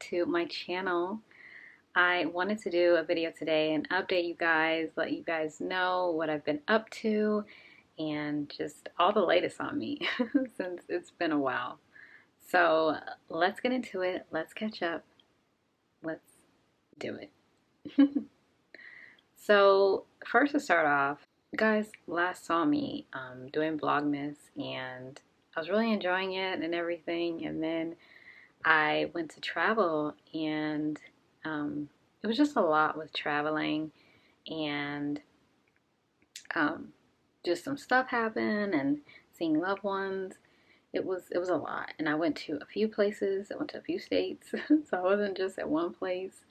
to my channel. I wanted to do a video today and update you guys, let you guys know what I've been up to and just all the latest on me since it's been a while. So let's get into it. Let's catch up. Let's do it. So first to start off, you guys last saw me doing Vlogmas and I was really enjoying it and everything, and then I went to travel and it was just a lot with traveling, and um, just some stuff happened and seeing loved ones. It was a lot, and I went to a few places. I went to a few states, so I wasn't just at one place.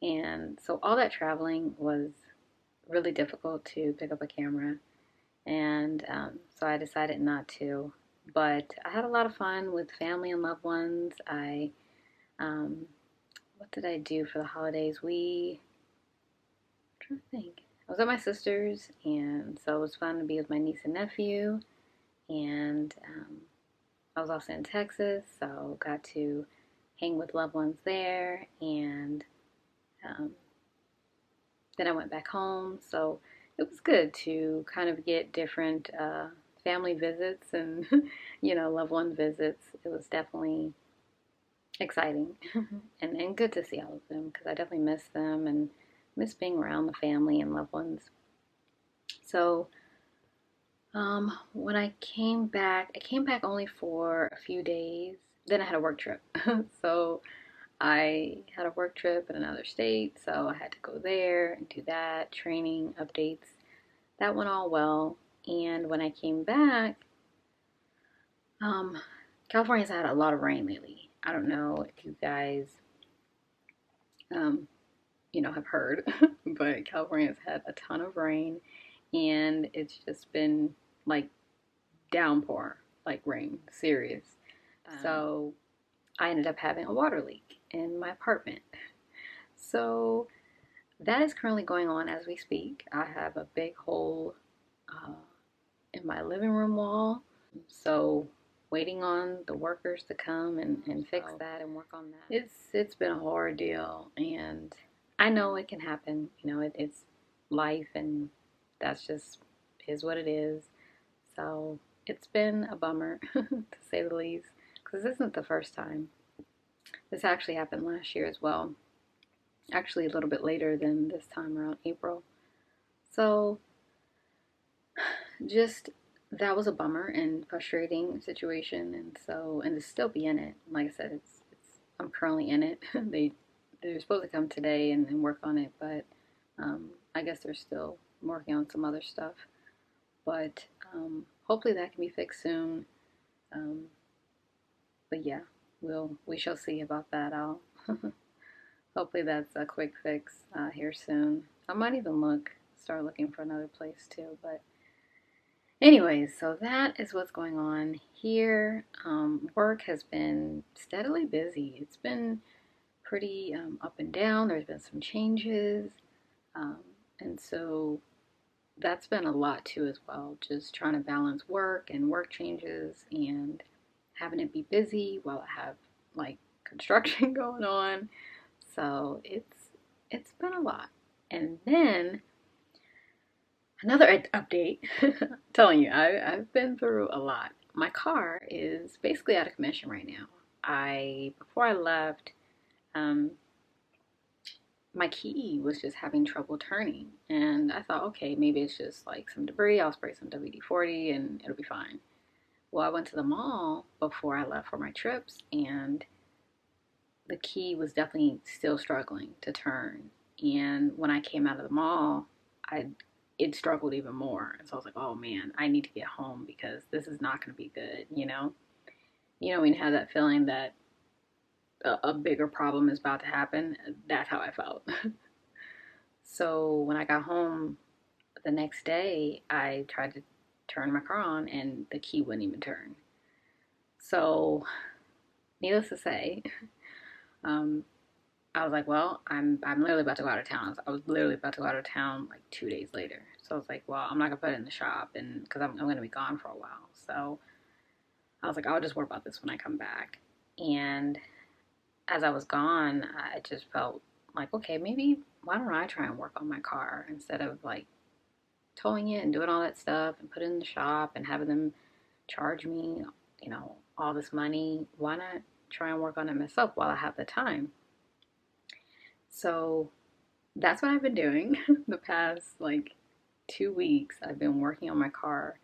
And so all that traveling was really difficult to pick up a camera, and so I decided not to. But I had a lot of fun with family and loved ones. Um, what did I do for the holidays? I'm trying to think. I was at my sister's, and so it was fun to be with my niece and nephew. And I was also in Texas, so got to hang with loved ones there. And um, then I went back home, so it was good to kind of get different family visits and loved one visits. It was definitely exciting and good to see all of them because I definitely miss them and miss being around the family and loved ones. So when I came back only for a few days. Then I had a work trip. So I had a work trip in another state, so I had to go there and do that, training, updates. That went all well. And when I came back, um, California's had a lot of rain lately. I don't know if you guys, um, have heard, but California's had a ton of rain, and it's just been like downpour, like rain, serious. So I ended up having a water leak in my apartment. So that is currently going on as we speak. I have a big hole uh, in my living room wall. So waiting on the workers to come and fix that and work on that. It's been a horror deal, and I know it can happen. It's life, and that's just is what it is. So it's been a bummer to say the least, because this isn't the first time. This actually happened last year as well. Actually, a little bit later than this time, around April. So just that was a bummer and frustrating situation, and to still be in it. Like I said, I'm currently in it. They're supposed to come today and work on it, but I guess they're still working on some other stuff. But hopefully that can be fixed soon. Um, but yeah, we shall see about that. I'll hopefully that's a quick fix here soon. I might even start looking for another place too. But anyways, so that is what's going on here. Work has been steadily busy. It's been pretty up and down. There's been some changes, um, and so that's been a lot too as well. Just trying to balance work and work changes and having it be busy while I have like construction going on. So it's been a lot. And then another update. I'm telling you, I've been through a lot. My car is basically out of commission right now. Before I left, um, my key was just having trouble turning, and I thought, okay, maybe it's just like some debris. I'll spray some WD-40 and it'll be fine. Well, I went to the mall before I left for my trips, and the key was definitely still struggling to turn. And when I came out of the mall, I it struggled even more. And so I was like, oh man, I need to get home because this is not going to be good. When you have that feeling that a bigger problem is about to happen. That's how I felt. So when I got home the next day, I tried to turn my car on, and the key wouldn't even turn. So, needless to say, um, I was like, well, I'm literally about to go out of town. I was literally about to go out of town like 2 days later. So I was like, well, I'm not gonna put it in the shop, and because I'm gonna be gone for a while. So I was like, I'll just worry about this when I come back. And as I was gone, I just felt like, okay, maybe why don't I try and work on my car instead of like towing it and doing all that stuff and put it in the shop and having them charge me, all this money. Why not try and work on it myself while I have the time? So that's what I've been doing the past like 2 weeks. I've been working on my car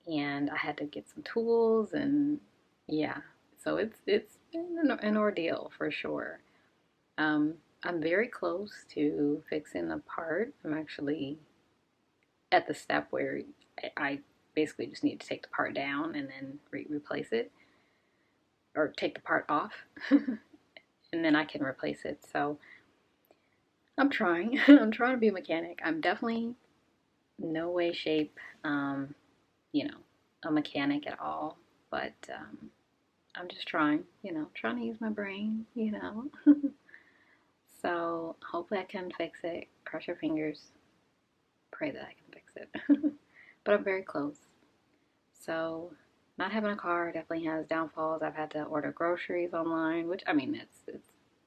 and I had to get some tools and yeah, so it's been an ordeal for sure. Um, I'm very close to fixing the part. I'm actually at the step where I basically just need to take the part down and then replace it, or take the part off, and then I can replace it. So I'm trying. I'm trying to be a mechanic. I'm definitely no way, shape, you know, a mechanic at all. But I'm just trying to use my brain. So hopefully I can fix it. Cross your fingers. Pray that I can fix it. But I'm very close. So not having a car definitely has downfalls. I've had to order groceries online, which I mean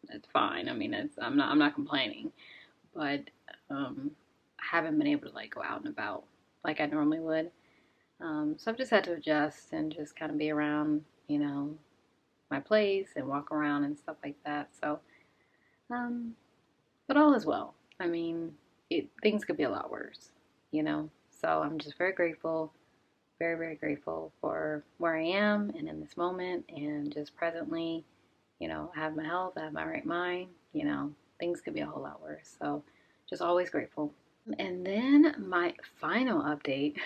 it's fine. I mean I'm not complaining, but I haven't been able to like go out and about like I normally would. So I've just had to adjust and just kind of be around, my place and walk around and stuff like that. So, but all is well. I mean, things could be a lot worse, you know. So I'm just very grateful, very, very grateful for where I am and in this moment and just presently, I have my health, I have my right mind, things could be a whole lot worse. So just always grateful. And then my final update.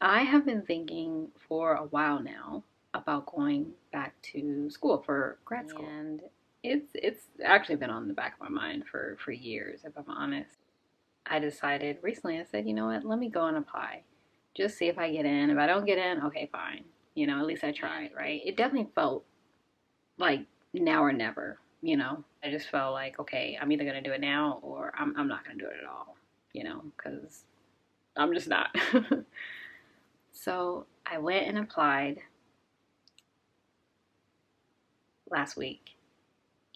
I have been thinking for a while now about going back to school for grad school. And it's actually been on the back of my mind for years, if I'm honest. I decided recently, I said, you know what, let me go and apply. Just see if I get in. If I don't get in, okay, fine. At least I tried, right? It definitely felt like now or never. I just felt like, okay, I'm either gonna do it now or I'm not gonna do it at all, because I'm just not. So I went and applied last week,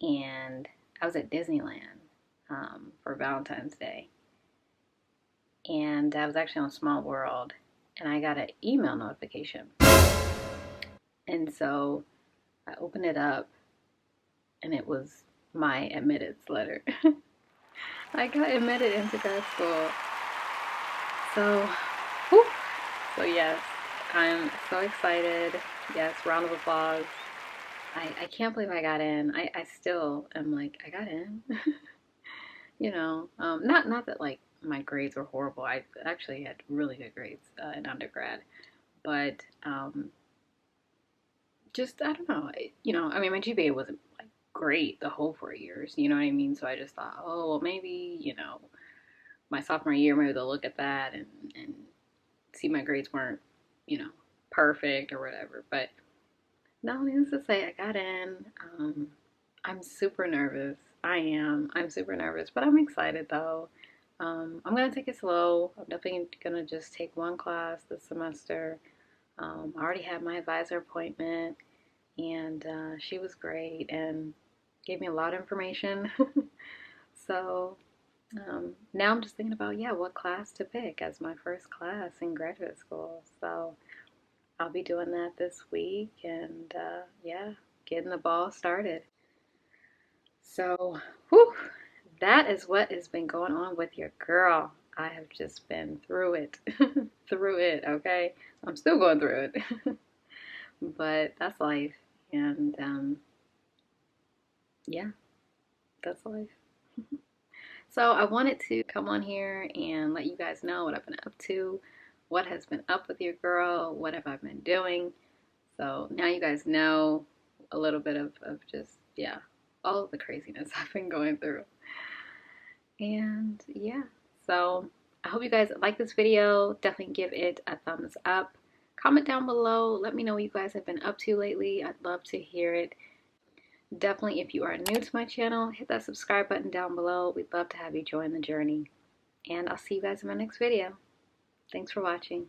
and I was at Disneyland for Valentine's Day, and I was actually on Small World, and I got an email notification, and so I opened it up, and it was my admittance letter. I got admitted into grad school. So, whew. So yes, I'm so excited. Yes, round of applause. I can't believe I got in. I still am like, I got in. Not that like my grades were horrible. I actually had really good grades in undergrad, but just I don't know. I mean, my GPA wasn't like great the whole 4 years. You know what I mean? So I just thought, oh, well, maybe my sophomore year, maybe they'll look at that and see my grades weren't perfect or whatever. But no, needless to say, I got in. I'm super nervous. I am. I'm super nervous, but I'm excited though. I'm gonna take it slow. I'm definitely gonna just take one class this semester. I already had my advisor appointment, and she was great and gave me a lot of information. So now I'm just thinking about, yeah, what class to pick as my first class in graduate school. So I'll be doing that this week and yeah, getting the ball started. So, whew, that is what has been going on with your girl. I have just been through it. Through it, okay? I'm still going through it. But that's life. And yeah, that's life. So I wanted to come on here and let you guys know what I've been up to, what has been up with your girl, what have I been doing. So now you guys know a little bit of just, yeah, all of the craziness I've been going through. And yeah, so I hope you guys like this video. Definitely give it a thumbs up. Comment down below. Let me know what you guys have been up to lately. I'd love to hear it. Definitely, if you are new to my channel, hit that subscribe button down below. We'd love to have you join the journey. And I'll see you guys in my next video. Thanks for watching.